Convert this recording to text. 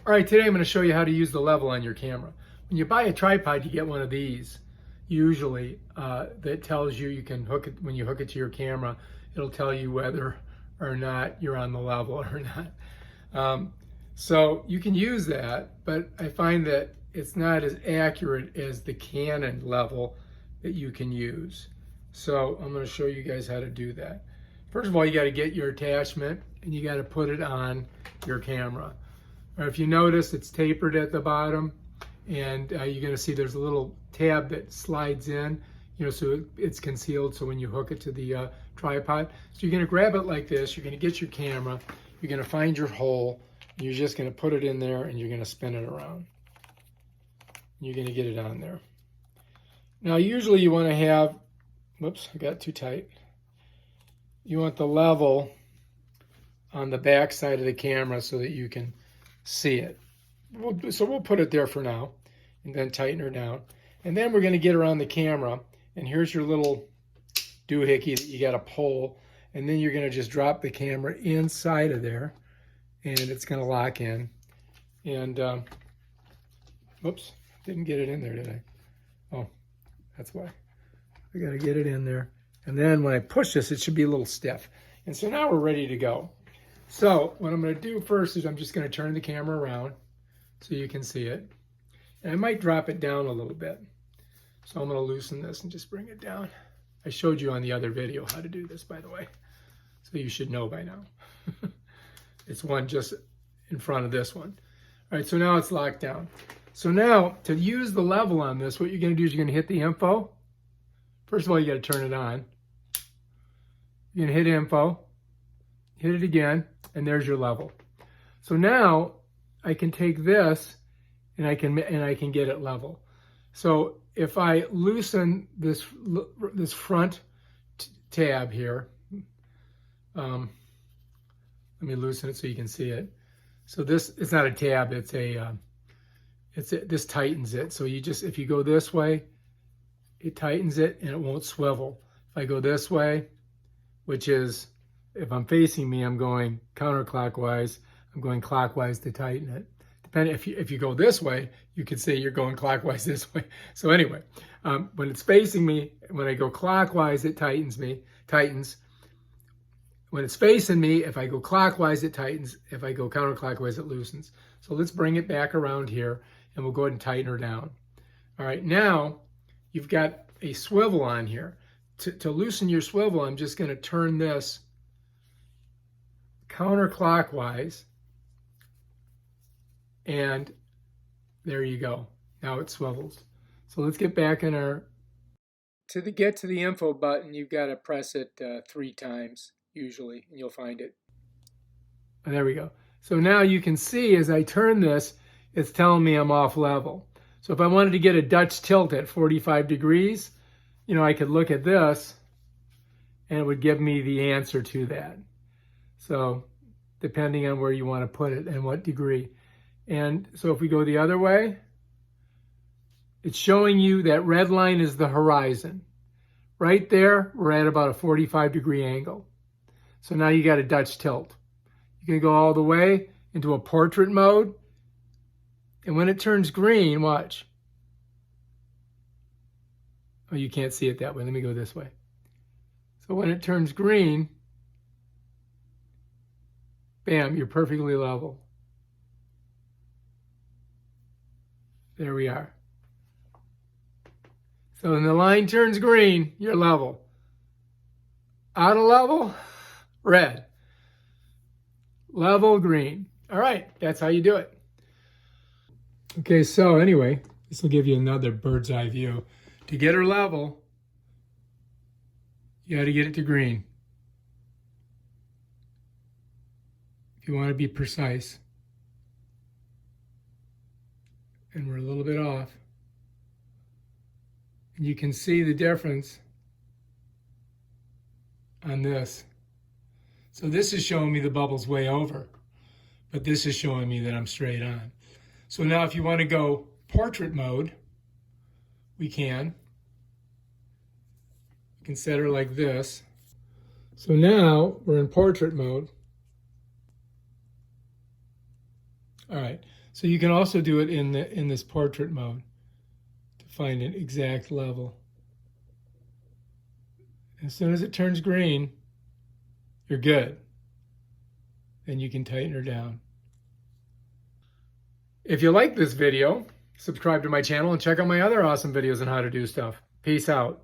All right, today I'm going to show you how to use the level on your camera. When you buy a tripod, you get one of these, usually, that tells you can hook it, when you hook it to your camera, it'll tell you whether or not you're on the level or not. So you can use that, but I find that it's not as accurate as the Canon level that you can use. So I'm going to show you guys how to do that. First of all, you got to get your attachment and you got to put it on your camera. Or if you notice, it's tapered at the bottom, and you're going to see there's a little tab that slides in, so it's concealed. So when you hook it to the tripod, so you're going to grab it like this. You're going to get your camera. You're going to find your hole. And you're just going to put it in there, and you're going to spin it around. You're going to get it on there. Now, usually you want to have, whoops, I got it too tight. You want the level on the back side of the camera so that you can see it. So we'll put it there for now and then tighten her down. And then we're going to get her on the camera. And here's your little doohickey that you got to pull. And then you're going to just drop the camera inside of there. And it's going to lock in. And, whoops, didn't get it in there, did I? Oh, that's why. I got to get it in there. And then when I push this, it should be a little stiff. And so now we're ready to go. So what I'm going to do first is I'm just going to turn the camera around so you can see it. And I might drop it down a little bit. So I'm going to loosen this and just bring it down. I showed you on the other video how to do this, by the way. So you should know by now. It's one just in front of this one. All right, so now it's locked down. So now to use the level on this, what you're going to do is you're going to hit the info. First of all, you got to turn it on. You're going to hit info. Hit it again, and there's your level. So now I can take this and I can get it level. So if I loosen this front tab here, let me loosen it so you can see it. So this, it's not a tab, it's this tightens it. So you just, if you go this way, it tightens it and it won't swivel. If I go this way, which is, if I'm facing me, I'm going counterclockwise. I'm going clockwise to tighten it. Depending, if you go this way, you could say you're going clockwise this way. So anyway, when it's facing me, when I go clockwise, it tightens. When it's facing me, if I go clockwise, it tightens. If I go counterclockwise, it loosens. So let's bring it back around here, and we'll go ahead and tighten her down. All right, now you've got a swivel on here. To loosen your swivel, I'm just going to turn this counterclockwise, and there you go. Now it swivels. So let's get back in our, get to the info button, you've got to press it 3 times usually, and you'll find it. And there we go. So now you can see as I turn this, it's telling me I'm off level. So if I wanted to get a Dutch tilt at 45 degrees, I could look at this and it would give me the answer to that. So depending on where you want to put it and what degree. And so if we go the other way, it's showing you that red line is the horizon. Right there, we're at about a 45 degree angle. So now you got a Dutch tilt. You can go all the way into a portrait mode. And when it turns green, watch. Oh, you can't see it that way. Let me go this way. So when it turns green, bam, you're perfectly level. There we are. So when the line turns green, you're level. Out of level, red. Level, green. All right, that's how you do it. Okay, so anyway, this will give you another bird's eye view. To get her level, you got to get it to green. If you want to be precise. And we're a little bit off. And you can see the difference on this. So this is showing me the bubble's way over, but this is showing me that I'm straight on. So now if you want to go portrait mode, we can. You can set her like this. So now we're in portrait mode. All right. So you can also do it in this portrait mode to find an exact level. As soon as it turns green, you're good. Then you can tighten her down. If you like this video, subscribe to my channel and check out my other awesome videos on how to do stuff. Peace out.